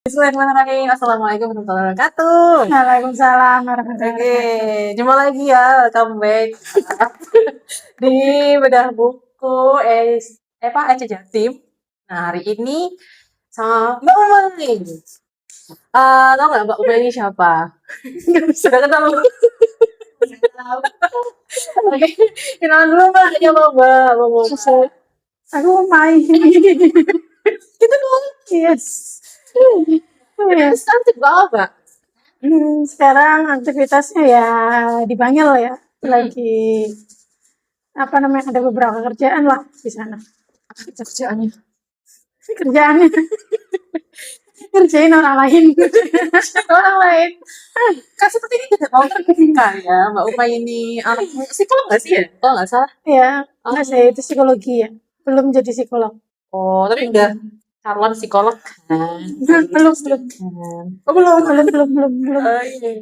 Bismillahirrahmanirrahim. Assalamualaikum warahmatullahi wabarakatuh. Waalaikumsalam warahmatullahi Oke, wabarakatuh. jumpa lagi ya, welcome back di bedah buku Ece Jatim. Nah, hari ini sama Mbak Uma nih. Tau nggak Mbak Uma ini siapa? Sudah ketemu. Oke, kenalan dulu Mbak. Siapa Mbak Uma? Aku main. Kita dong. Yes. Kita sekarang sibuk apa Mbak? Sekarang aktivitasnya ya di Bangil ya. Lagi ada beberapa kerjaan lah di sana. Apa kerjaannya? Kerjaannya kerjain orang lain. Orang lain. Kan seperti ini tidak mau terbuka ya, Mbak Uma ini anak psikolog nggak sih ya? Kalau nggak salah. Ya, enggak sih, itu psikologi ya. Belum jadi psikolog. Oh, tapi udah calon psikolog kan? Belum. Oh, belum. Belum. Iya.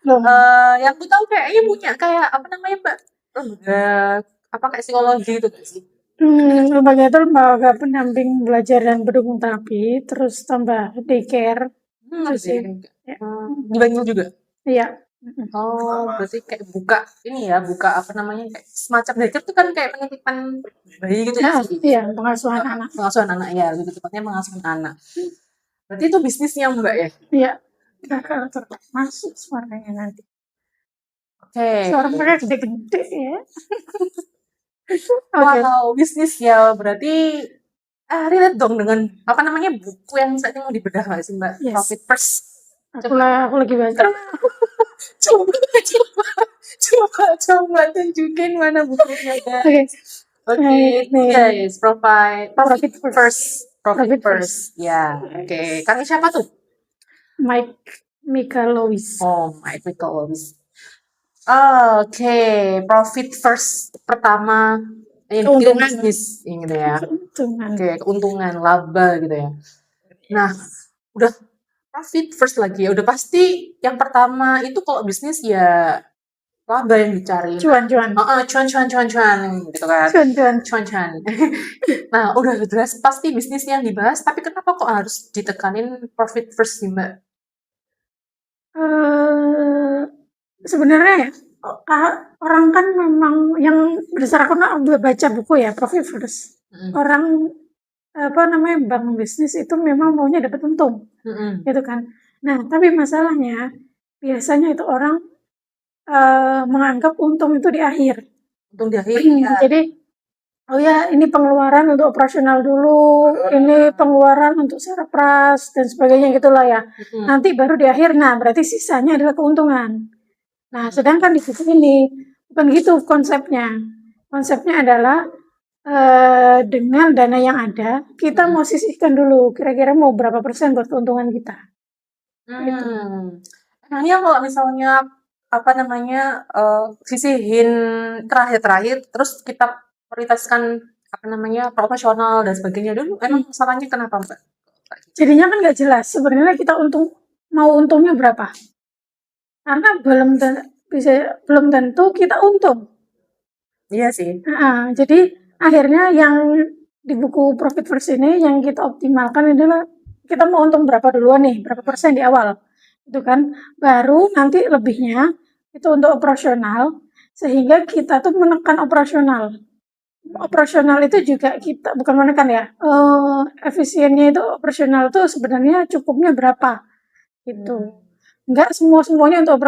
Belum. Yang aku tahu kayaknya punya kayak apa namanya Mbak? Lembaga apa kayak psikologi itu nggak sih? Lembaga itu lembaga pendamping belajar dan pendukung terapi, terus tambah daycare. Nggak sih. Ya. Di Banjul juga. Iya. Oh, berarti kayak buka ini ya, buka apa namanya kayak semacam daycare itu kan kayak penitipan bayi gitu Nah, sih. iya, pengasuhan anak. Pengasuhan anak ya, lebih tepatnya pengasuhan anak. Berarti itu bisnisnya Mbak ya? Iya. Kakak masuk suaranya nanti. Oke. Suara mereka gede-gede ya. Wow, bisnis ya berarti relate dong dengan apa namanya buku yang saat ini mau dibedah nggak sih Mbak? Yes. Profit First. Aku lagi baca. Coba tunjukin mana bukunya ya. Oke. Oke, guys, Profit First. Profit First. Ya, oke. Karena siapa tuh? Mika Lois. Oh, Mike Lois. Oke, Profit First pertama Keuntungan. bisnis gitu ya. Keuntungan. Oke, keuntungan, laba gitu ya. Nah, udah profit first lagi ya. Udah pasti yang pertama itu kalau bisnis ya laba yang dicari. Cuan. Cuan gitu kan. Cuan. Nah, udah jelas pasti bisnis yang dibahas, tapi kenapa kok harus ditekanin profit first sih, Mbak? Sebenarnya ya, orang kan memang yang berdasarkan aku baca buku ya, Profit First. Orang bank bisnis itu memang maunya dapat untung, gitu kan. Nah, tapi masalahnya biasanya itu orang menganggap untung itu di akhir. Untung di akhir. Ya. Jadi, oh ya ini pengeluaran untuk operasional dulu, ini pengeluaran untuk sarpras dan sebagainya gitulah ya. Nanti baru di akhir, nah berarti sisanya adalah keuntungan. Nah, sedangkan di buku ini bukan gitu konsepnya. Konsepnya adalah dengan dana yang ada, kita mau sisihkan dulu kira-kira mau berapa persen buat keuntungan kita. Gitu. Nah, ini kalau misalnya apa namanya sisihin terakhir terus kita prioritaskan apa namanya profesional dan sebagainya dulu, emang masalahnya kenapa Mbak? Jadinya kan nggak jelas sebenarnya kita mau untungnya berapa, karena belum tentu kita untung. Iya sih. Jadi akhirnya yang di buku Profit First ini yang kita optimalkan adalah kita mau untung berapa duluan nih, berapa persen di awal, itu kan. Baru nanti lebihnya itu untuk operasional, sehingga kita tuh menekan operasional. Operasional itu juga kita bukan menekan ya, efisiennya itu operasional tuh sebenarnya cukupnya berapa, gitu. Enggak semuanya untuk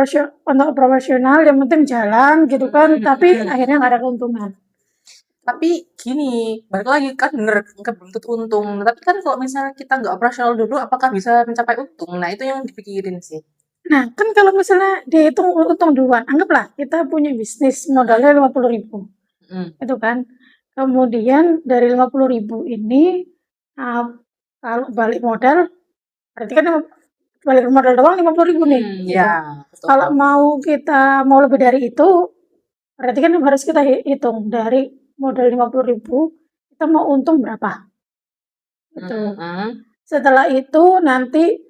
operasional, yang penting jalan gitu kan, tapi akhirnya nggak ada keuntungan. Tapi gini, balik lagi kan bener kan belum tentu untung. Tapi kan kalau misalnya kita nggak operasional dulu, apakah bisa mencapai untung? Nah itu yang dipikirin sih. Nah kan kalau misalnya dihitung untung duluan, anggaplah kita punya bisnis modalnya 50.000, itu kan. Kemudian dari 50.000 ini kalau balik modal, berarti kan balik modal doang 50.000 nih. Ya. Kalau kita mau lebih dari itu, berarti kan harus kita hitung dari modal 50.000 kita mau untung berapa. Gitu. Setelah itu nanti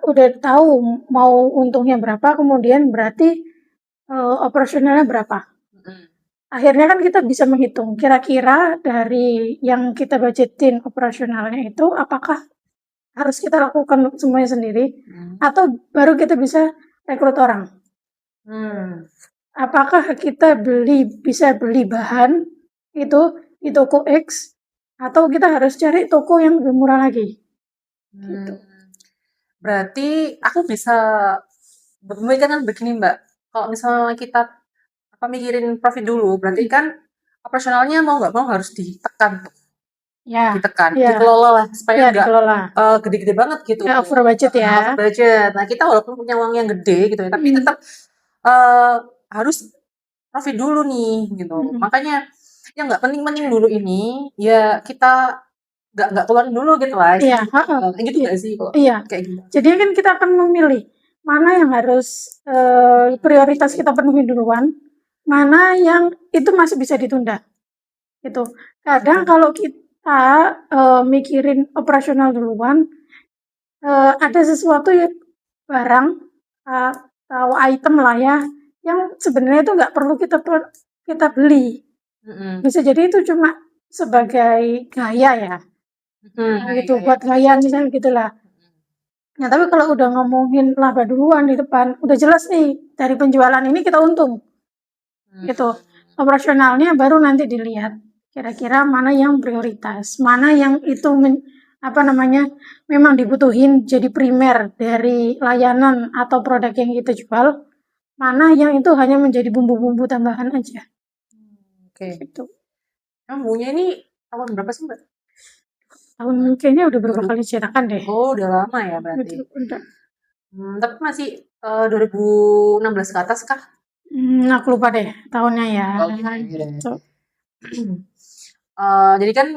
udah tahu mau untungnya berapa, kemudian berarti operasionalnya berapa. akhirnya kan kita bisa menghitung kira-kira dari yang kita budgetin operasionalnya itu apakah harus kita lakukan semuanya sendiri atau baru kita bisa rekrut orang. Apakah kita bisa beli bahan itu di toko X atau kita harus cari toko yang lebih murah lagi. Gitu. Berarti aku bisa memikirkan begini Mbak, kalau misalnya kita mikirin profit dulu, berarti kan operasionalnya mau nggak mau harus ditekan tuh. Ya, Ditekan, ya, dikelola lah supaya nggak dikelola. gede-gede banget gitu. Nggak over budget ya. Over budget. Nah kita walaupun punya uang yang gede gitu ya, tapi tetap harus profit dulu nih gitu. Makanya yang nggak penting-penting dulu ini ya kita nggak keluarin dulu gitu lah. Iya, gitu nggak sih kok? Iya. Kayak gitu. Jadi kan kita akan memilih mana yang harus prioritas kita penuhi duluan, mana yang itu masih bisa ditunda. Gitu. Kadang kalau kita mikirin operasional duluan, ada sesuatu yang barang atau item lah ya yang sebenarnya itu nggak perlu kita beli. Bisa jadi itu cuma sebagai gaya ya. Gitu buat gaya misalnya gitulah. Nah, tapi kalau udah ngomongin laba duluan di depan, udah jelas nih dari penjualan ini kita untung. Gitu. Operasionalnya baru nanti dilihat kira-kira mana yang prioritas, mana yang itu memang dibutuhin jadi primer dari layanan atau produk yang kita jual, mana yang itu hanya menjadi bumbu-bumbu tambahan aja. Gitu. Bumbunya ini tahun berapa sih Mbak? Tahun kayaknya udah berapa kali cetakan deh. Oh, udah lama ya berarti. Udah. Tapi masih 2016 ke atas kah? Aku lupa deh tahunnya ya. Gitu. Jadi kan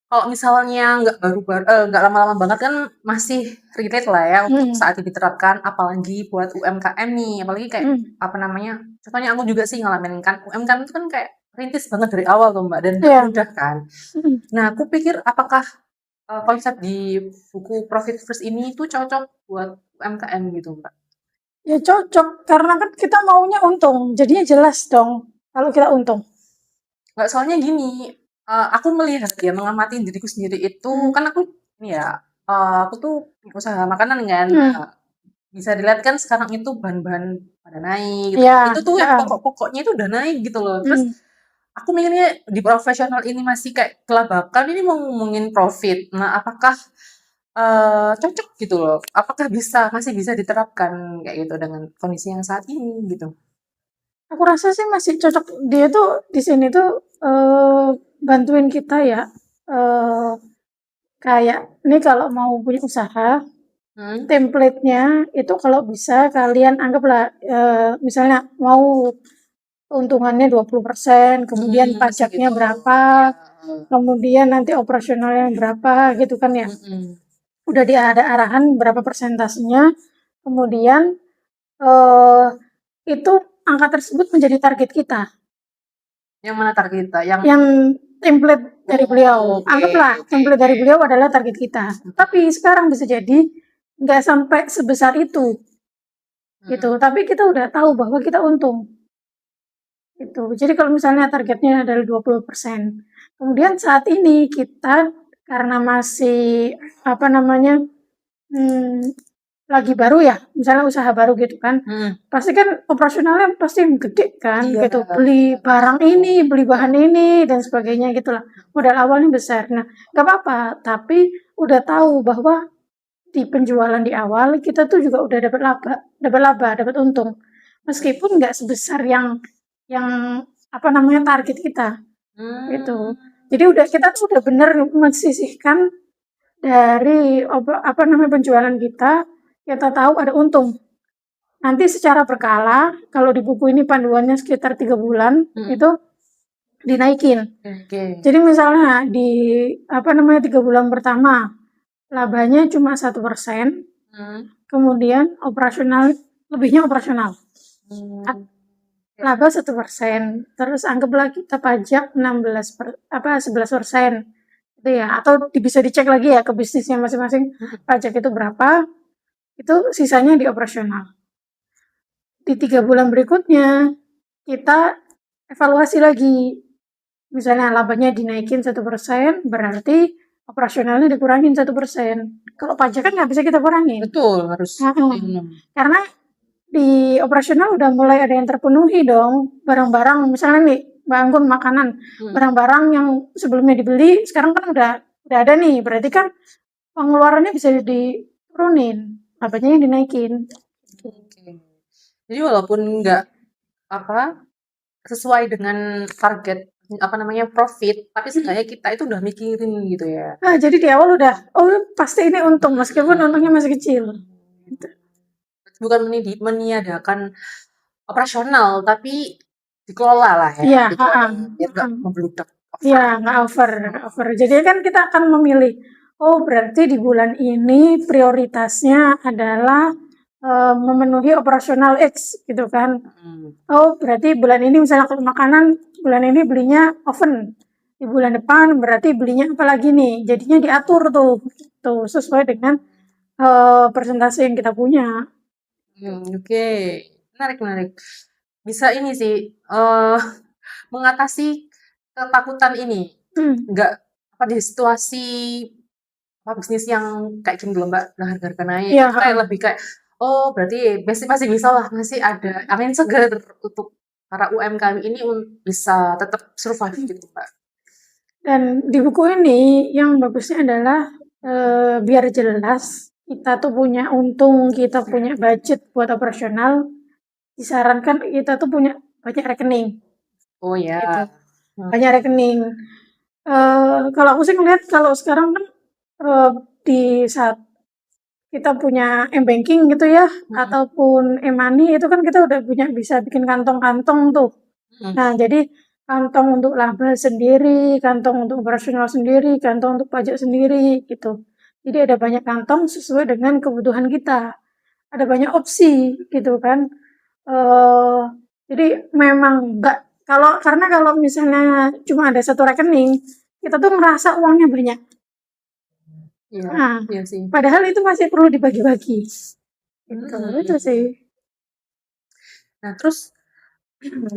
kalau misalnya nggak lama-lama banget kan masih relate lah ya untuk saat ini diterapkan, apalagi buat UMKM nih, apalagi kayak contohnya aku juga sih ngalamin kan UMKM itu kan kayak rintis banget dari awal tuh Mbak dan mudah kan. Nah aku pikir apakah konsep di buku Profit First ini tuh cocok buat UMKM gitu Mbak? Ya cocok karena kan kita maunya untung, jadinya jelas dong kalau kita untung. Nggak, soalnya gini, aku melihat ya mengamati diriku sendiri itu kan aku aku tuh usaha makanan kan. Bisa dilihat kan sekarang itu bahan-bahan pada naik gitu. Itu tuh yang pokok-pokoknya itu udah naik gitu loh. Terus aku mikirnya di profesional ini masih kayak kelabakan, ini mau ngomongin profit. Nah, apakah cocok gitu loh? Apakah masih bisa diterapkan kayak gitu dengan kondisi yang saat ini gitu? Aku rasa sih masih cocok. Dia tuh di sini tuh bantuin kita ya. Kayak ini kalau mau punya usaha, template-nya itu kalau bisa kalian anggaplah misalnya mau keuntungannya 20%, kemudian pajaknya berapa, kemudian nanti operasionalnya berapa gitu kan ya. Udah ada arahan berapa persentasenya, kemudian itu angka tersebut menjadi target kita. Yang mana target kita? Yang template dari beliau. Anggaplah template dari beliau adalah target kita. Tapi sekarang bisa jadi nggak sampai sebesar itu. Gitu. Tapi kita udah tahu bahwa kita untung. Gitu. Jadi kalau misalnya targetnya adalah 20%. Kemudian saat ini kita karena masih lagi baru ya, misalnya usaha baru gitu kan, pasti kan operasionalnya pasti gede kan, gitu, beli barang ini, beli bahan ini, dan sebagainya gitulah, modal awalnya besar. Nah, gak apa-apa, tapi udah tahu bahwa di penjualan di awal, kita tuh juga udah dapat laba, dapat untung. Meskipun nggak sebesar yang target kita, gitu. Jadi kita tuh udah bener mensisihkan dari penjualan kita tahu ada untung. Nanti secara berkala, kalau di buku ini panduannya sekitar 3 bulan, itu dinaikin. Jadi misalnya di 3 bulan pertama, labanya cuma 1%, kemudian lebihnya operasional. Laba 1%, terus anggaplah kita pajak 11%. Gitu ya, atau bisa dicek lagi ya ke bisnisnya masing-masing pajak itu berapa, itu sisanya di operasional. Di 3 bulan berikutnya kita evaluasi lagi. Misalnya labanya dinaikin 1%, berarti operasionalnya dikurangin 1%. Kalau pajak kan nggak bisa kita kurangin. Betul, harus Karena di operasional udah mulai ada yang terpenuhi dong. Barang-barang, misalnya nih, Mbak Anggun makanan, barang-barang yang sebelumnya dibeli, sekarang kan udah ada nih. Berarti kan pengeluarannya bisa diturunin, labanya yang dinaikin. Oke. Jadi walaupun nggak sesuai dengan target profit, tapi seenggaknya kita itu udah mikirin gitu ya. Nah, jadi di awal udah, oh pasti ini untung, meskipun untungnya masih kecil. Bukan meniadakan operasional, tapi dikelola lah ya. Iya, biar nggak membludak. Iya, nggak over. Jadi kan kita akan memilih, oh berarti di bulan ini prioritasnya adalah memenuhi operasional X gitu kan. Oh berarti bulan ini misalnya kalau makanan, bulan ini belinya oven. Di bulan depan berarti belinya apa lagi nih. Jadinya diatur tuh sesuai dengan persentase yang kita punya. Oke. Menarik. Bisa ini sih mengatasi ketakutan ini. Nggak di situasi bisnis yang kayak gini loh Mbak, harga naik. Iya, Kayak lebih kayak, oh berarti masih bisa lah, masih ada angin segar untuk para UMKM ini bisa tetap survive gitu Mbak. Dan di buku ini yang bagusnya adalah biar jelas kita tuh punya untung, kita punya budget buat operasional, disarankan kita tuh punya banyak rekening. Oh ya. Gitu. Banyak rekening. Kalau aku sih ngeliat kalau sekarang kan di saat kita punya m-banking gitu ya, ataupun e-money itu kan kita udah punya bisa bikin kantong-kantong tuh. Nah, jadi kantong untuk laba sendiri, kantong untuk operasional sendiri, kantong untuk pajak sendiri gitu. Jadi ada banyak kantong sesuai dengan kebutuhan kita. Ada banyak opsi gitu kan. Jadi memang karena kalau misalnya cuma ada satu rekening, kita tuh merasa uangnya banyak. Iya sih. Padahal itu masih perlu dibagi-bagi. Itu sih. Nah terus,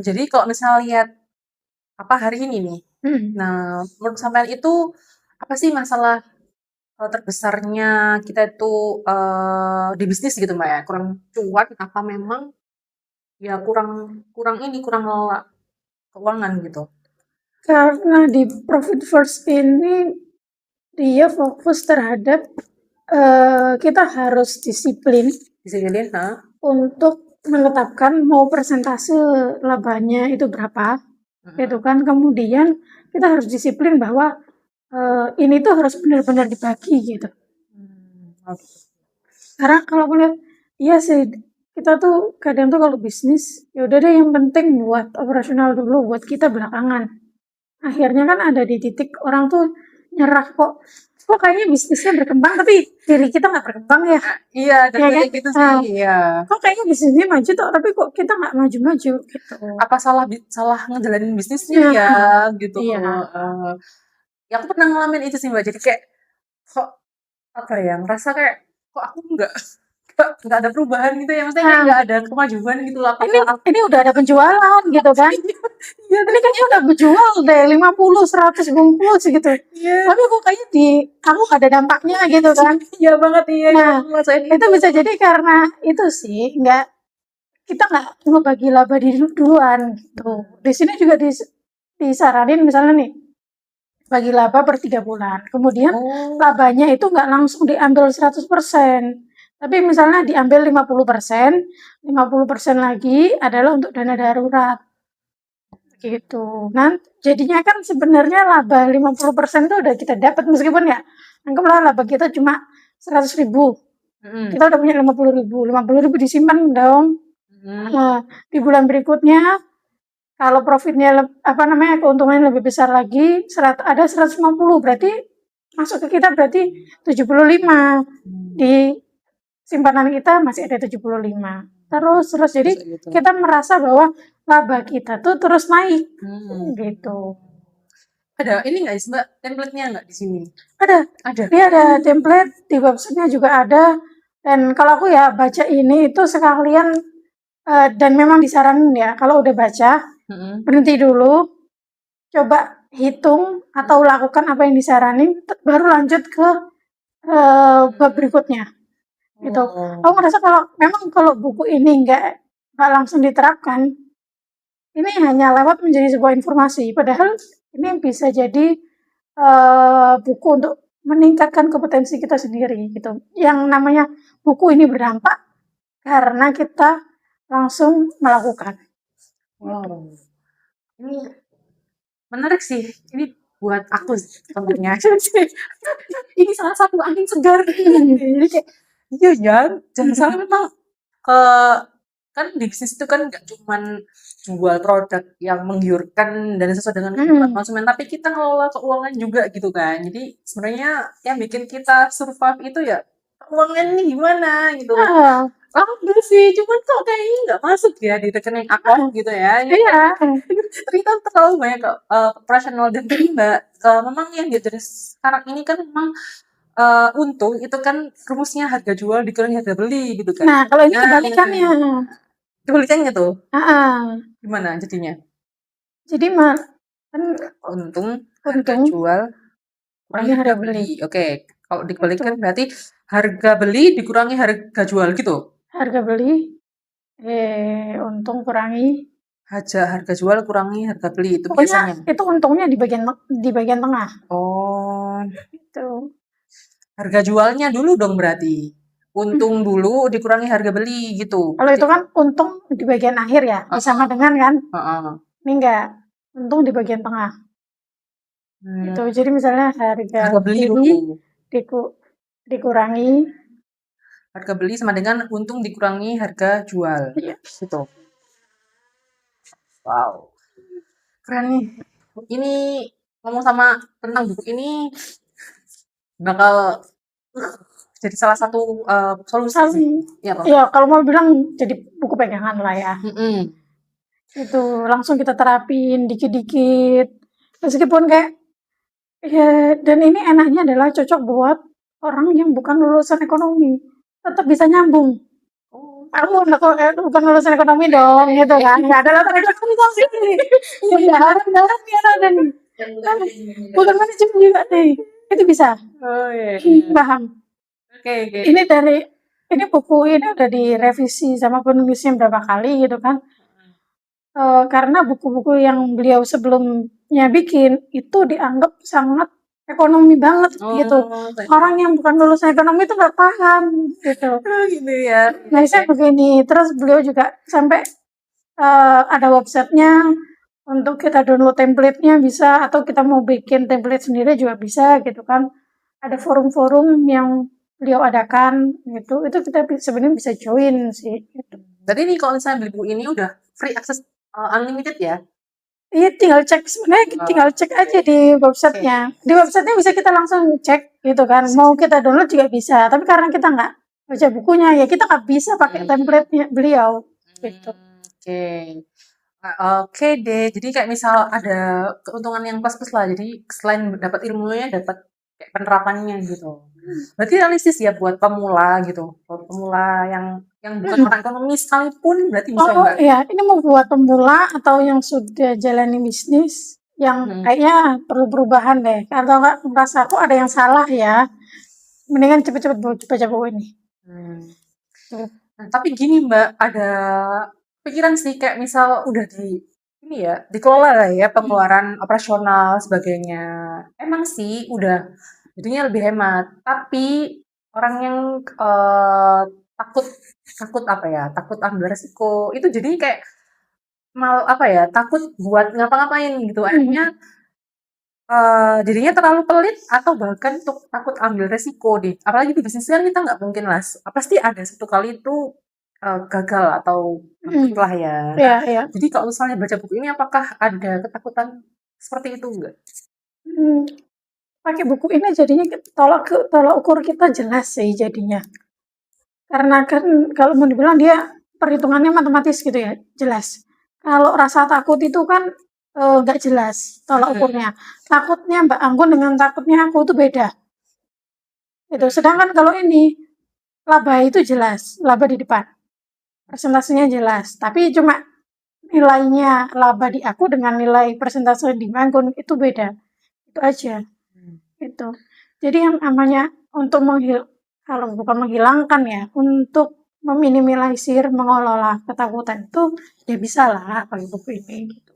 jadi kalau misalnya lihat hari ini nih, nah menurut sampean itu apa sih masalah terbesarnya kita itu di bisnis gitu Mbak ya? Kurang cuan apa memang ya kurang ngelola keuangan gitu? Karena di Profit First ini dia fokus terhadap kita harus disiplin untuk menetapkan mau persentase labanya itu berapa, gitu kan. Kemudian kita harus disiplin bahwa ini tuh harus benar-benar dibagi gitu. Karena kalau aku lihat, iya sih, kita tuh kadang tuh kalau bisnis, ya udah deh yang penting buat operasional dulu, buat kita belakangan. Akhirnya kan ada di titik orang tuh nyerah kok kayaknya bisnisnya berkembang tapi diri kita nggak berkembang ya. Iya, kayak gitu sih. Iya. Kok kayaknya bisnisnya maju tuh, tapi kok kita nggak maju-maju gitu. Apa salah ngejalanin bisnisnya ya gitu. Ya aku pernah ngalamin itu sih Mbak. Jadi kayak kok ngerasa kayak kok aku nggak ada perubahan gitu ya, maksudnya nggak ada kemajuan gitu loh. Ini udah ada penjualan gitu kan. Iya, ini kayaknya udah berjual deh 50, 100 bungkus gitu. Tapi kok kayaknya aku gak ada dampaknya gitu kan. Iya banget, iya. Nah, itu bisa jadi karena itu sih, kita nggak ngebagi laba duluan gitu. Di sini juga disaranin misalnya nih, bagi laba per 3 bulan. Kemudian labanya itu nggak langsung diambil 100%. Tapi misalnya diambil 50%, 50% lagi adalah untuk dana darurat. Gitu. Nah, jadinya kan sebenarnya laba 50% itu udah kita dapat, meskipun ya anggaplah laba kita cuma 100.000. Kita udah punya 50.000. 50.000 disimpan dong. Nah, di bulan berikutnya kalau profitnya keuntungannya lebih besar lagi, ada 150, berarti masuk ke kita berarti 75. Di simpanan kita masih ada 75. Terus jadi kita merasa bahwa laba kita tuh terus naik. Gitu. Ada ini nggak Mbak, template-nya nggak di sini? Ada. Dia ada template, di website-nya juga ada. Dan kalau aku ya baca ini itu sekalian dan memang disaranin ya, kalau udah baca Mm-mm. berhenti dulu, coba hitung atau lakukan apa yang disaranin, baru lanjut ke bab berikutnya. Gitu. Oh. Aku merasa kalau buku ini nggak langsung diterapkan, ini hanya lewat menjadi sebuah informasi. Padahal ini bisa jadi buku untuk meningkatkan kompetensi kita sendiri gitu. Yang namanya buku ini berdampak karena kita langsung melakukan. Wow. Ini menarik sih. Ini buat aku sebenarnya. Ini salah satu angin segar. Jadi kayak iya ya, jangan salah memang ke kan di bisnis itu kan nggak cuman jual produk yang menggiurkan dan sesuai dengan kebutuhan konsumen, tapi kita ngelola keuangan juga gitu kan. Jadi sebenarnya yang bikin kita survive itu ya keuangan ini gimana gitu. Ah, Enggak sih, cuman kok kayaknya nggak masuk ya di rekening aku gitu ya. iya. Ternyata terlalu banyak operasional dan tadi Mbak, memang yang diajarin sekarang ini kan memang untung itu kan rumusnya harga jual dikurangi harga beli gitu kan. Nah, kalau ini Nah, kebalikannya. kebalikannya tuh Ah, gimana jadinya? jadi kan Untung harga untung jual kurangi kurangi harga harga beli. beli. Oke, kalau dikebalikan Itu berarti harga beli dikurangi harga jual gitu. harga beli, untung kurangi. Harga jual kurangi harga beli itu Pokoknya biasanya. itu untungnya di bagian tengah. Oh, Itu. harga jualnya dulu dong berarti. Untung dulu dikurangi harga beli gitu. Kalau itu kan untung di bagian akhir ya, sama dengan kan? Heeh. Ini enggak, untung di bagian tengah. Hmm, Itu. Jadi misalnya harga harga beli beli dulu. dikurangi, Harga beli sama dengan untung dikurangi harga jual. ya, Gitu. Wow. Keren nih. Ini ngomong sama tentang buku ini bakal jadi salah satu solusi sih. Iya, Pak. ya kalau mau bilang jadi buku pegangan lah ya. Mm-mm. Itu langsung kita terapin dikit-dikit. Meskipun kayak ya, dan ini enaknya adalah cocok buat orang yang bukan lulusan ekonomi. Tetap bisa nyambung. Oh, Aku bukan lulusan ekonomi dong, gitu kan. Nggak ada latar ekonomi tapi bendahara nih ada nih. Kan bukan manajemen juga nih. Itu bisa. oh iya. Paham. Oke, oke. Ini buku ini udah direvisi sama penulisnya berapa kali gitu kan. Karena buku-buku yang beliau sebelumnya bikin itu dianggap sangat ekonomi banget gitu. Orang yang bukan lulusan ekonomi itu nggak paham gitu. Gitu ya. Nah, saya begini, terus beliau juga sampai ada websitenya untuk kita download template-nya bisa, atau kita mau bikin template sendiri juga bisa gitu kan. Ada forum-forum yang beliau adakan gitu, itu kita sebenarnya bisa join sih. Gitu. Jadi ini kalau misalnya beli buku ini udah free access unlimited ya? Iya, tinggal cek aja di websitenya. Di websitenya bisa kita langsung cek gitu kan. Mau kita download juga bisa. Tapi karena kita nggak baca bukunya, ya kita nggak bisa pakai template-nya beliau. Gitu. Oke. Oke deh. Jadi kayak misal ada keuntungan yang plus-plus lah. Jadi selain dapat ilmunya, dapat kayak penerapannya gitu. Berarti realistis ya buat pemula gitu. Buat pemula yang bukan orang ekonomi sekalipun berarti bisa Oh nggak? iya, ini mau buat pemula atau yang sudah jalani bisnis yang kayaknya perlu perubahan deh. Kalau nggak merasa aku ada yang salah ya, mendingan cepet-cepet baca buku ini. Nah, tapi gini Mbak, ada pikiran sih kayak misal udah ini ya, dikelola lah ya pengeluaran operasional sebagainya. Emang sih udah jadinya lebih hemat. Tapi orang yang takut takut apa ya? Takut ambil resiko itu jadi kayak apa ya? Takut buat ngapa-ngapain gitu. Akhirnya jadinya terlalu pelit atau bahkan takut ambil resiko deh. Apalagi di bisnis kan kita nggak mungkin lah. Pasti ada satu kali itu gagal atau bangkrut lah ya. Iya, iya. Jadi kalau misalnya baca buku ini apakah ada ketakutan seperti itu enggak? Pakai buku ini jadinya tolak ukur kita jelas sih jadinya. Karena kan kalau mau dibilang dia perhitungannya matematis gitu ya, jelas. Kalau rasa takut itu kan nggak jelas tolak ukurnya. Takutnya Mbak Anggun dengan takutnya aku itu beda. Itu. Sedangkan kalau ini laba itu jelas, laba di depan. Presentasinya jelas, tapi cuma nilainya laba di aku dengan nilai persentase di Manggun itu beda. Itu aja. Itu. Jadi yang namanya untuk kalau bukan menghilangkan ya, untuk meminimalisir, mengelola ketakutan itu ya bisa lah pakai buku ini gitu.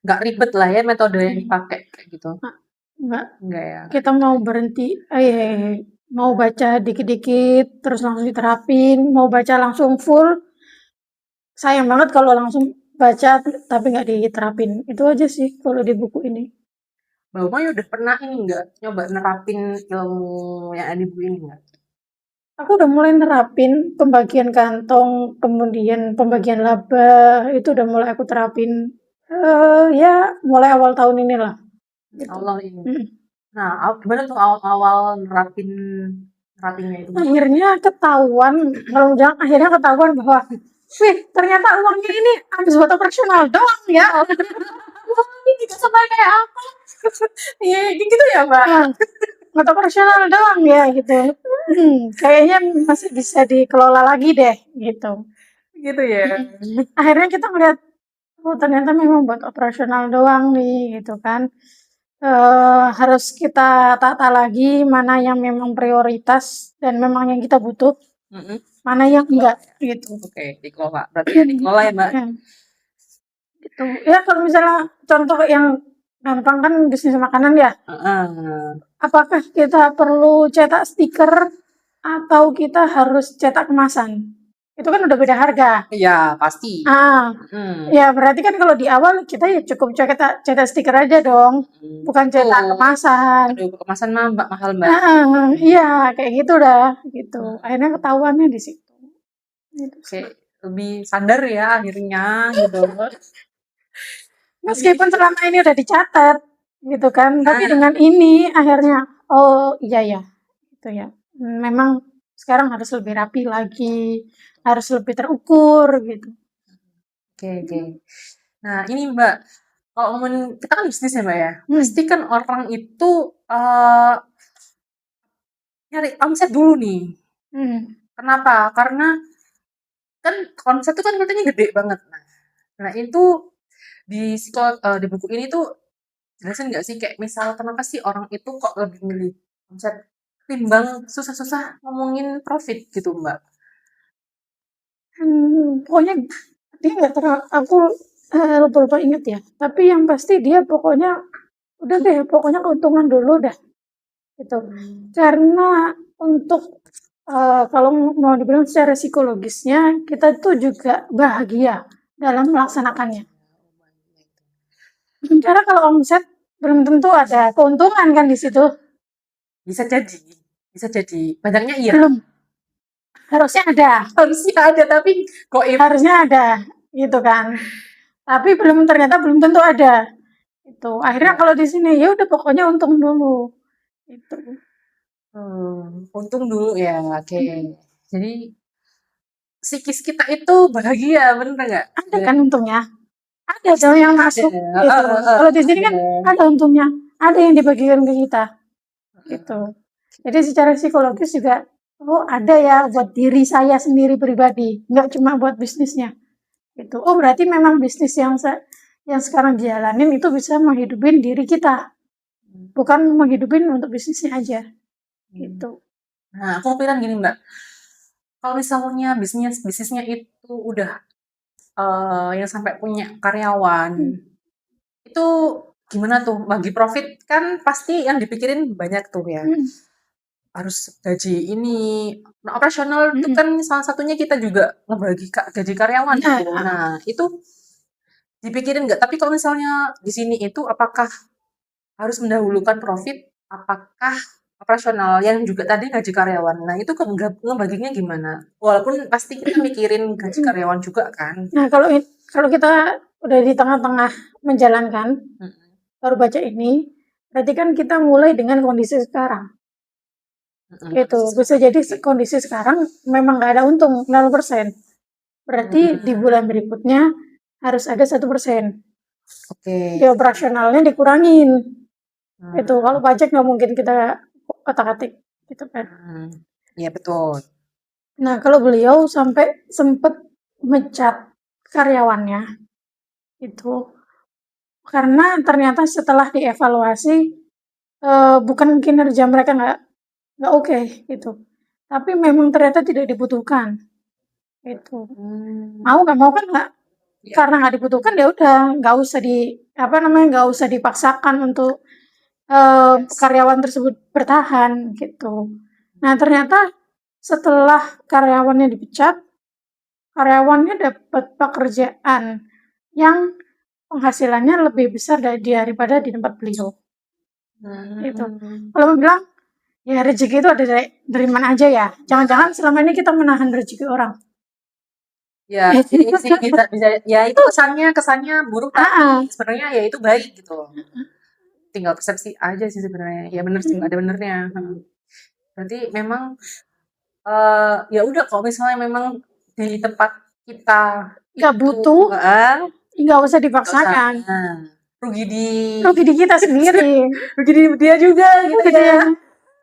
Nggak ribet lah ya metode yang Hmm. dipakai kayak gitu. Enggak, Enggak ya. kita mau berhenti, mau baca dikit-dikit terus langsung diterapin, mau baca langsung full, sayang banget kalau langsung baca tapi nggak diterapin. Itu aja sih kalau di buku ini. Mbak Uma udah pernah ini nggak nyoba nerapin ilmu yang ada di buku ini nggak? Aku udah mulai nerapin pembagian kantong, kemudian pembagian laba, itu udah mulai aku terapin. Ya mulai awal tahun ini lah. Gitu. Allah ini. Mm. Nah, gimana tuh awal-awal nerapinnya itu? Akhirnya ketahuan, kalau bilang akhirnya ketahuan bahwa, wih ternyata uangnya ini habis buat operasional doang ya. Wah, ini juga sama kayak aku. Iya, gitu ya, Mbak. Nah, buat operasional doang ya gitu. Kayaknya masih bisa dikelola lagi deh gitu. Gitu ya. Akhirnya kita melihat, oh ternyata memang buat operasional doang nih gitu kan. Harus kita tata lagi mana yang memang prioritas dan memang yang kita butuh, mana yang enggak gitu. Oke, dikelola. Berarti dikelola ya, Mbak. Gitu. Ya kalau misalnya contoh yang gampang kan bisnis makanan ya. Apakah kita perlu cetak stiker atau kita harus cetak kemasan? Itu kan udah beda harga. Iya, pasti. Ya berarti kan kalau di awal kita ya cukup cetak stiker aja dong, bukan cetak kemasan. Aduh, kemasan mah Mbak mahal, Mbak. Iya, kayak gitu dah, gitu. Akhirnya ketahuannya di situ. Gitu sih. Oke, lebih sadar ya akhirnya gitu. Meskipun selama ini udah dicatat, gitu kan. Tapi dengan ini akhirnya, oh iya ya, gitu ya. Memang sekarang harus lebih rapi lagi, harus lebih terukur gitu. Oke. Nah, ini Mbak, kalau ngomongin kita kan bisnis ya, Mbak ya. Pasti kan orang itu nyari omset dulu nih. Kenapa? Karena kan omset itu kan katanya gede banget. Nah, itu di buku ini tuh jelasin nggak sih kayak misal kenapa sih orang itu kok lebih milih omset timbang susah-susah ngomongin profit gitu, Mbak? Pokoknya dia nggak terlalu, aku lupa inget ya. Tapi yang pasti dia pokoknya udah deh, pokoknya keuntungan dulu dah. Gitu. Karena untuk kalau mau dibilang secara psikologisnya, kita tuh juga bahagia dalam melaksanakannya. Sementara kalau omset belum tentu ada keuntungan kan di situ. Bisa jadi. Banyaknya iya. Belum. Harusnya ada, tapi kok harusnya ada, gitu kan. Tapi ternyata belum tentu ada. Itu. Akhirnya kalau di sini ya udah pokoknya untung dulu. Itu. Untung dulu ya, oke. Jadi psikis kita itu bahagia, bener nggak? Ada kan untungnya? Ada dong yang masuk gitu. Kalau di sini kan ada untungnya, ada yang dibagikan ke kita. Gitu. Jadi secara psikologis juga, oh ada ya buat diri saya sendiri pribadi, nggak cuma buat bisnisnya. Gitu. Oh berarti memang bisnis yang sekarang dijalanin itu bisa menghidupin diri kita, bukan menghidupin untuk bisnisnya aja. Gitu. Nah, aku pikiran gini Mbak, kalau misalnya bisnisnya itu udah yang sampai punya karyawan, itu gimana tuh bagi profit kan pasti yang dipikirin banyak tuh ya. Harus gaji ini. Nah, operasional itu kan salah satunya kita juga ngebagi gaji karyawan gitu. Nah, itu dipikirin nggak? Tapi kalau misalnya di sini itu apakah harus mendahulukan profit? Apakah operasional yang juga tadi gaji karyawan? Nah, itu ngebaginya gimana? Walaupun pasti kita mikirin gaji karyawan juga kan. Nah, kalau kita udah di tengah-tengah menjalankan, baru baca ini, berarti kan kita mulai dengan kondisi sekarang. Gitu. Bisa jadi kondisi sekarang memang nggak ada untung 0%. Berarti di bulan berikutnya harus ada 1%. Di operasionalnya dikurangin. Itu kalau pajak nggak mungkin kita otak-atik gitu kan. Iya betul. Nah kalau beliau sampai sempet mecat karyawannya Itu. Karena ternyata setelah dievaluasi, bukan kinerja mereka nggak oke gitu, tapi memang ternyata tidak dibutuhkan, gitu. Mau nggak mau kan karena nggak dibutuhkan ya udah nggak usah nggak usah dipaksakan untuk, karyawan tersebut bertahan, gitu. Nah ternyata setelah karyawannya dipecat, karyawannya dapat pekerjaan yang penghasilannya lebih besar daripada di tempat beliau, gitu. Kalau bilang, ya rezeki itu ada dari mana aja ya, jangan-jangan selama ini kita menahan rezeki orang. Ya, ini sih bisa bisa ya itu kesannya buruk tapi sebenarnya ya itu baik gitu. Tinggal persepsi aja sih sebenarnya. Ya bener sih, ada benernya. Berarti memang ya udah kalau misalnya memang di tempat kita Nggak itu butuh, nggak usah dipaksakan. rugi Rugi di kita sendiri. rugi di dia juga gitu Gitu ya. ya.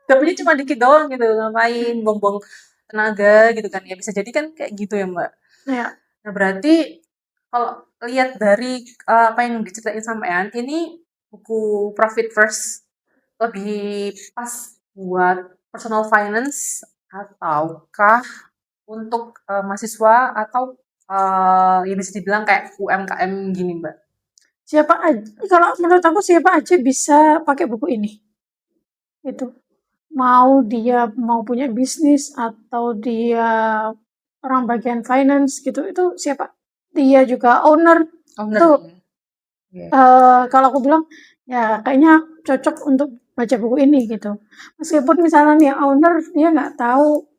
Dapetnya cuma dikit doang gitu, ngapain buang-buang tenaga gitu kan ya, bisa jadi kan kayak gitu ya Mbak. Ya. Nah berarti kalau lihat dari apa yang diceritain sampean, ini buku Profit First lebih pas buat personal finance ataukah untuk mahasiswa atau ya bisa dibilang kayak UMKM gini Mbak? Siapa aja, kalau menurut aku siapa aja bisa pakai buku ini. Itu. Mau dia mau punya bisnis atau dia orang bagian finance gitu, itu siapa? Dia juga owner. Tuh. Kalau aku bilang ya kayaknya cocok untuk baca buku ini gitu. Meskipun misalnya nih owner dia nggak tahu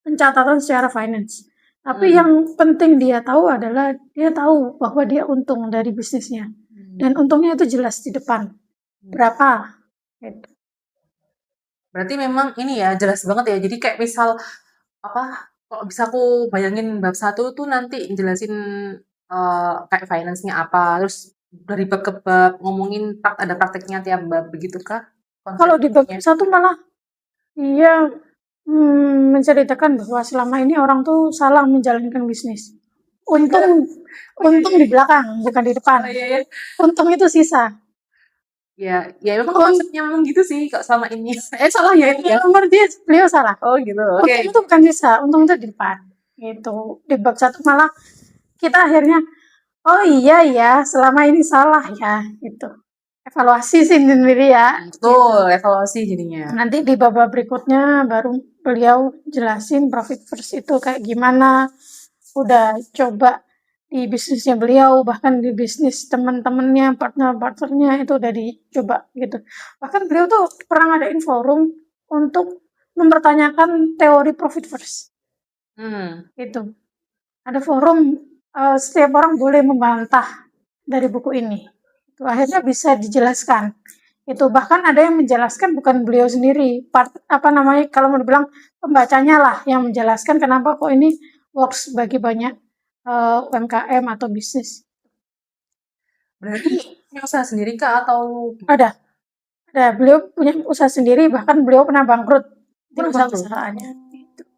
pencatatan secara finance, tapi yang penting dia tahu adalah dia tahu bahwa dia untung dari bisnisnya dan untungnya itu jelas di depan berapa. Gitu. Berarti memang ini ya jelas banget ya. Jadi kayak misal apa kalau bisa aku bayangin bab 1 tuh nanti jelasin kayak finance-nya apa, terus dari bab ke bab ngomongin ada prakteknya tiap bab begitu kah? Kalau di bab 1 malah dia menceritakan bahwa selama ini orang tuh salah menjalankan bisnis. Untung di belakang, bukan di depan. Oh, iya, iya. Untung itu sisa. Ya, ya memang konsepnya memang gitu sih kok selama ini. Salah ya itu ya. Menurut dia beliau salah. Oh gitu. Untung itu bukan sisa, untung itu di depan. Gitu. Di bab 1 malah kita akhirnya oh iya ya, selama ini salah ya, gitu. Evaluasi sendiri ya. Betul, evaluasi jadinya. Nanti di bab berikutnya baru beliau jelasin profit first itu kayak gimana. Udah coba di bisnisnya beliau, bahkan di bisnis teman-temannya, partner-partnernya itu udah dicoba gitu. Bahkan beliau tuh pernah ngadain forum untuk mempertanyakan teori profit first. Gitu. Ada forum, setiap orang boleh membantah dari buku ini. Itu akhirnya bisa dijelaskan. Itu bahkan ada yang menjelaskan bukan beliau sendiri, kalau mau dibilang pembacanya lah yang menjelaskan kenapa kok ini works bagi banyak UMKM atau bisnis. Berarti punya usaha sendiri kah atau Ada, beliau punya usaha sendiri, bahkan beliau pernah bangkrut di usaha-usahanya.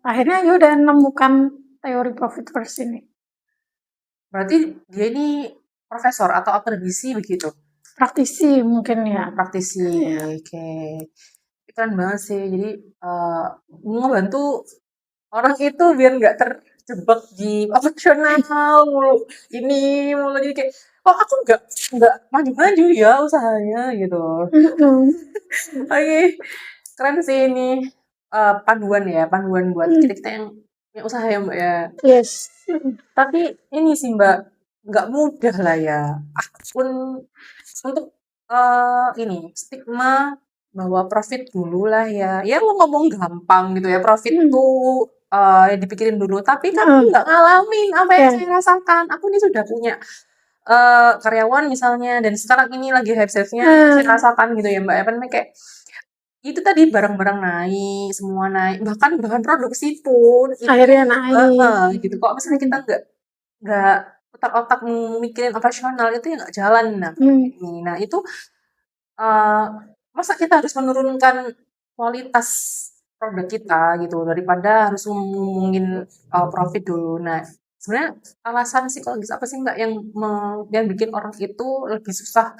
Akhirnya ya udah menemukan teori profit first ini. Berarti dia ini profesor atau akademisi begitu? Praktisi mungkin ya. Praktisi, oke. Keren banget sih. Jadi ngebantu orang itu biar nggak terjebak di operasional mulu. Ini mulu jadi kayak, oh aku nggak maju-maju ya usahanya gitu. Oke, keren sih ini panduan buat kita-kita yang punya usaha ya Mbak ya. Yes. Tapi ini sih Mbak, nggak mudah lah ya. Akun untuk ini stigma bahwa profit dulu lah ya. Ya lo ngomong gampang gitu ya, profit tuh dipikirin dulu. Tapi kan nggak ngalamin apa yang saya rasakan. Aku ini sudah punya karyawan misalnya dan sekarang ini lagi hype-nya saya rasakan gitu ya Mbak. Apa namanya kayak itu tadi barang-barang naik, semua naik, bahkan bahan produksi pun itu Akhirnya naik. gitu. Kok misalnya kita nggak otak-otak mikirin operasional itu ya nggak jalan nah itu masa kita harus menurunkan kualitas produk kita gitu daripada harus ngomongin profit dulu. Nah sebenarnya alasan psikologis apa sih Mbak yang bikin orang itu lebih susah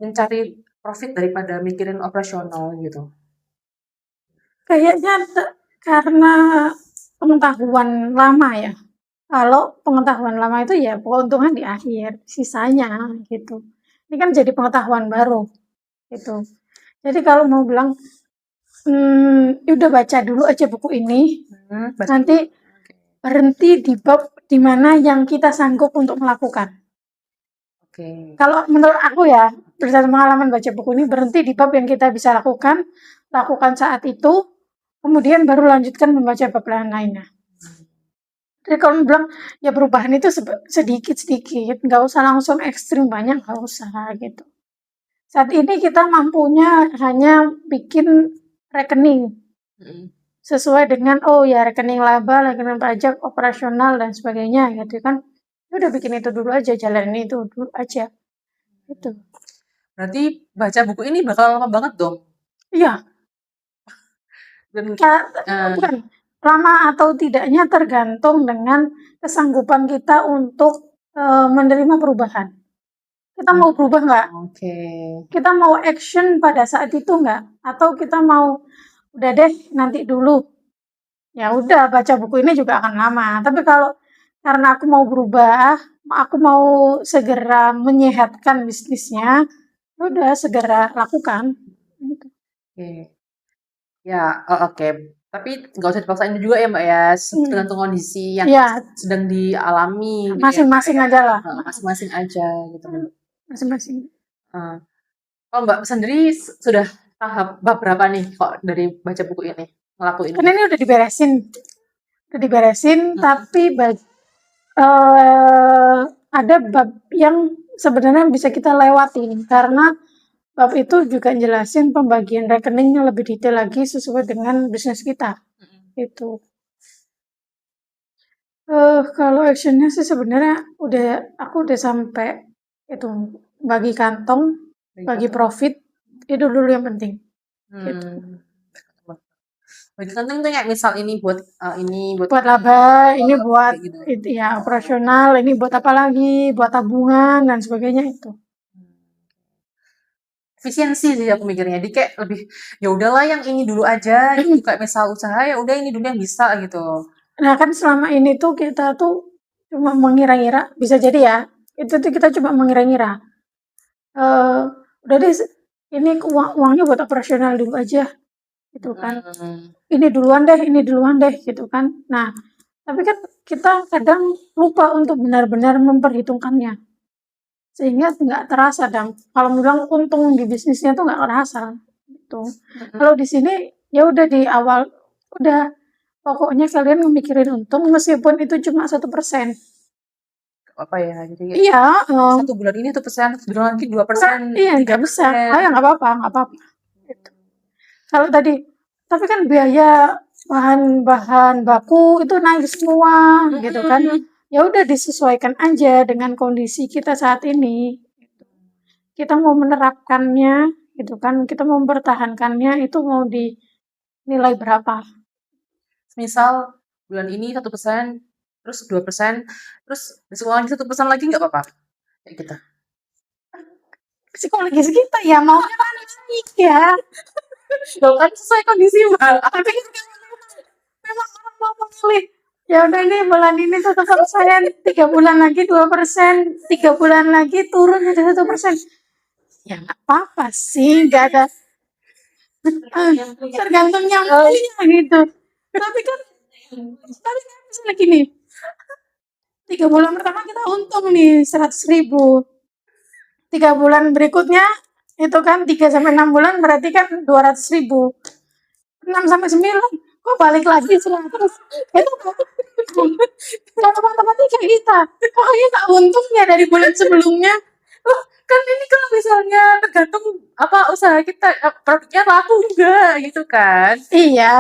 mencari profit daripada mikirin operasional gitu? Kayaknya karena pengetahuan lama ya. Kalau pengetahuan lama itu ya keuntungan di akhir, sisanya gitu. Ini kan jadi pengetahuan baru gitu. Jadi kalau mau bilang, udah baca dulu aja buku ini, nanti berhenti di bab di mana yang kita sanggup untuk melakukan. Oke. Kalau menurut aku ya, berdasarkan pengalaman baca buku ini, berhenti di bab yang kita bisa lakukan saat itu, kemudian baru lanjutkan membaca bab lainnya. Jadi kalau bilang ya perubahan itu sedikit-sedikit, nggak usah langsung ekstrim banyak, nggak usah gitu. Saat ini kita mampunya hanya bikin rekening sesuai dengan rekening laba, rekening pajak, operasional dan sebagainya gitu kan. Udah bikin itu dulu aja, jalanin itu dulu aja. Gitu. Berarti baca buku ini bakal lama banget dong. Iya. Dan bukan lama atau tidaknya tergantung dengan kesanggupan kita untuk menerima perubahan. Kita mau berubah nggak? Oke. Kita mau action pada saat itu nggak? Atau kita mau udah deh nanti dulu? Ya udah baca buku ini juga akan lama. Tapi kalau karena aku mau berubah, aku mau segera menyehatkan bisnisnya, udah segera lakukan. Oke. Ya, oke. Tapi nggak usah dipaksain juga ya Mbak ya, tergantung kondisi yang sedang dialami. Masing-masing aja lah. Masing-masing aja gitu. Masing-masing. Kalau Mbak sendiri sudah tahap bab berapa nih kok dari baca buku ini ngelakuin? Karena ini udah diberesin, tapi ada bab yang sebenarnya bisa kita lewatin karena bab itu juga jelasin pembagian rekeningnya lebih detail lagi sesuai dengan bisnis kita. Itu. Kalau actionnya sih sebenarnya aku udah sampai itu bagi kantong, bagi profit, itu dulu yang penting. Gitu. Bagi kantong itu kayak misal ini buat buat laba, ini buat gitu. Ya operasional, ini buat apa lagi, buat tabungan dan sebagainya itu. Efisiensi sih aku mikirnya, jadi kayak lebih ya udahlah yang ini dulu aja, gitu kayak misal usaha ya udah ini dulu yang bisa gitu. Nah kan selama ini tuh kita tuh cuma mengira-ngira, bisa jadi ya, itu tuh kita cuma mengira-ngira. Udah deh, ini uangnya buat operasional dulu aja, gitu kan. Ini duluan deh, gitu kan. Nah, tapi kan kita kadang lupa untuk benar-benar memperhitungkannya. Sehingga nggak terasa dong. Kalau bilang untung di bisnisnya tuh nggak terasa. Gitu. Kalau di sini ya udah di awal, udah pokoknya kalian memikirin untung meskipun itu cuma 1%. Apa ya? Jadi iya. 1 bulan ini 1%, bulan lagi 2%. Iya nggak bisa. Ya nggak apa-apa. Gitu. Kalau tadi, tapi kan biaya bahan baku itu naik semua, gitu kan. Ya udah disesuaikan aja dengan kondisi kita saat ini. Kita mau menerapkannya, gitu kan. Kita mau mempertahankannya itu mau dinilai berapa. Misal bulan ini 1%, terus 2%, terus besok lagi 1% lagi nggak apa-apa? Kayak kita. Psikologis kita ya maunya kan naik ya. Loh kan sesuai kondisi Mbak. Tapi memang orang mau memilih. Ya udah ini bulan ini 1%, 3 bulan lagi 2%, 3 bulan lagi turun jadi 1%. Ya nggak apa-apa sih, nggak ada tergantung yang punya gitu. Tapi kan misalnya gini, 3 bulan pertama kita untung nih 100.000. 3 bulan berikutnya itu kan 3-6 bulan berarti kan 200.000. 6-9 kok balik lagi 100. Itu cara matematika kita. Pokoknya tak untungnya dari bulan sebelumnya. Kan ini kalau misalnya tergantung apa usaha kita, produknya laku enggak gitu kan. Iya.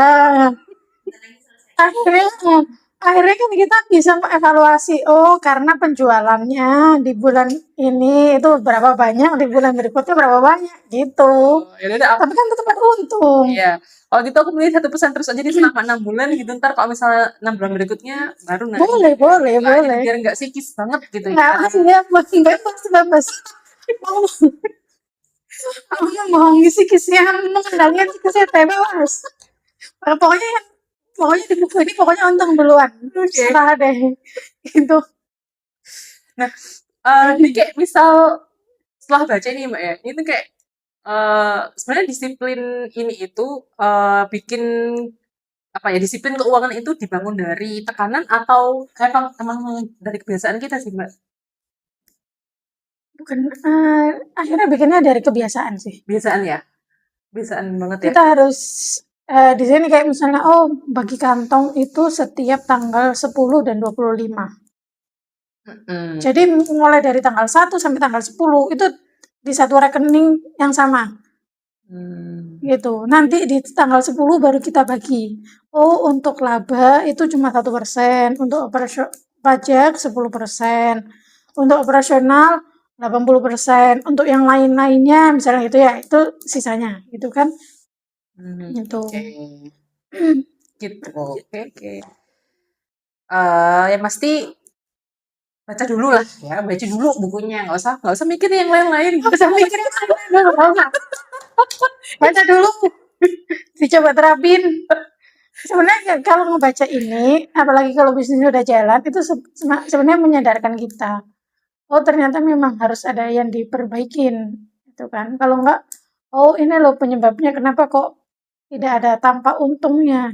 akhirnya kan kita bisa mengevaluasi, oh karena penjualannya di bulan ini itu berapa banyak, di bulan berikutnya berapa banyak gitu. Oh, ya udah Tapi kan tetap ada untung. iya. Kalau gitu aku beli satu pesan terus aja di selama 6 bulan gitu. Ntar kalau misalnya 6 bulan berikutnya baru naik. Boleh, boleh, Nah, jadi boleh. biar nggak sikis banget gitu ya. Nggak, ya, makin bebas, bebas. Mau, aku yang mau ngisi-kisian, mengendalikan sikisnya bebas. Pokoknya pokoknya di buku ini pokoknya untung duluan. Oke. Serah deh. Itu. Nah, ini kayak misal setelah baca nih Mbak ya, itu kayak sebenarnya disiplin ini itu bikin apa ya disiplin keuangan itu dibangun dari tekanan atau emang dari kebiasaan kita sih Mbak? Bukan, akhirnya bikinnya dari kebiasaan sih. Kebiasaan ya, kebiasaan banget ya. Kita harus di sini kayak misalnya, oh bagi kantong itu setiap tanggal 10 dan 25. Mm-mm. Jadi mulai dari tanggal 1 sampai tanggal 10 itu di satu rekening yang sama. Gitu. Nanti di tanggal 10 baru kita bagi. Oh, untuk laba itu cuma 1%, untuk pajak 10%, untuk operasional 80%, untuk yang lain-lainnya misalnya gitu ya, itu sisanya, gitu kan. Gitu. Oke. Gitu. Oke. Yang pasti baca dulu lah ya, baca dulu bukunya, nggak usah mikir yang lain-lain. Nggak usah mikir yang lain, nggak usah. Baca dulu, dicoba terapin. Sebenarnya kalau ngebaca ini, apalagi kalau bisnisnya udah jalan, itu sebenarnya menyadarkan kita. Oh ternyata memang harus ada yang diperbaikin, gitu kan. Kalau enggak, oh ini loh penyebabnya kenapa kok tidak ada tampak untungnya.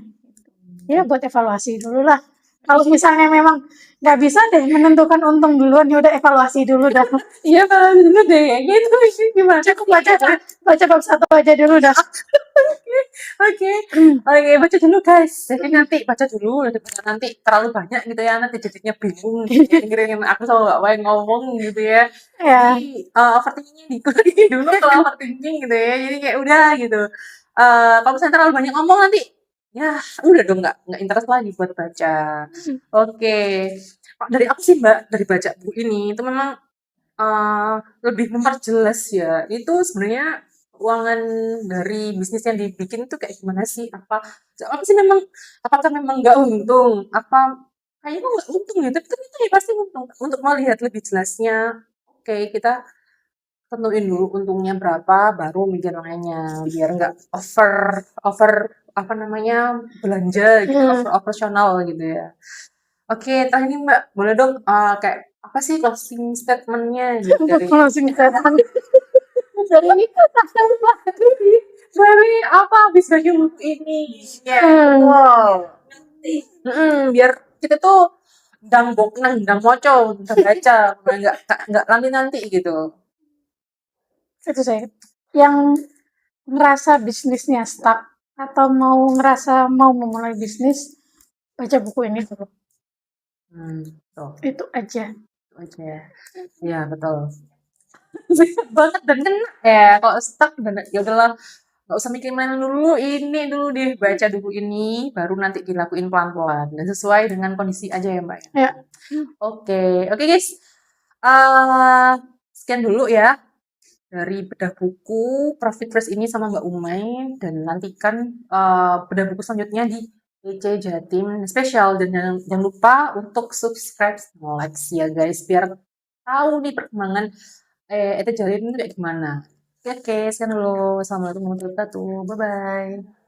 Ya buat evaluasi dulu lah. Kalau misalnya memang nggak bisa deh menentukan untung duluan, ya udah evaluasi dulu dah. Iya kalau dulu deh kayak gitu gimana? Cukup baca bab 1 aja dulu dah. Oke, oke baca dulu guys. Jadi nanti baca dulu, nanti terlalu banyak gitu ya, nanti jadinya bingung dengerin aku sama Mbak Wai ngomong gitu ya. Ya, Jadi overthinkingnya dikurangi dulu kalau overthinking gitu ya. Jadi kayak udah gitu. Kalau misalnya terlalu banyak ngomong nanti, ya udah dong nggak interest lagi buat baca. Oke, dari aku sih Mbak, dari baca buku ini itu memang lebih memperjelas ya. Itu sebenarnya keuangan dari bisnis yang dibikin itu kayak gimana sih? Apa sih memang apakah memang nggak untung? Apa kayaknya nggak untung ya, tapi ternyata ya pasti untung. Untuk melihat lebih jelasnya, oke kita tentuin dulu untungnya berapa, baru mikir lainnya biar nggak over over apa namanya belanja gitu, over operasional gitu ya. Oke, terakhir nih Mbak, boleh dong kayak apa sih closing statement-nya gitu untuk dari closing statement. dari apa habis baca buku ini? Ya, wow. Biar kita tuh ndang boknang, ndang moco, ndang baca, nggak nanti gitu. Itu saya. Yang ngerasa bisnisnya stuck atau ngerasa mau memulai bisnis, baca buku ini dulu. Tuh, Itu aja. oke. Ya, betul. Banyak banget dan kena ya kalau stuck dan ya udahlah nggak usah mikirin lain dulu ini dulu deh baca dulu ini baru nanti dilakuin pelan-pelan dan sesuai dengan kondisi aja ya Mbak ya. Ya. Oke guys. eh Sekian dulu ya dari bedah buku Profit First ini sama Mbak Umay dan nantikan bedah buku selanjutnya di EC Jatim spesial dan jangan lupa untuk subscribe like ya guys biar tahu nih perkembangan itu Jatim itu kayak gimana. Oke, sekian dulu. Assalamualaikum warahmatullahi wabarakatuh. Bye bye.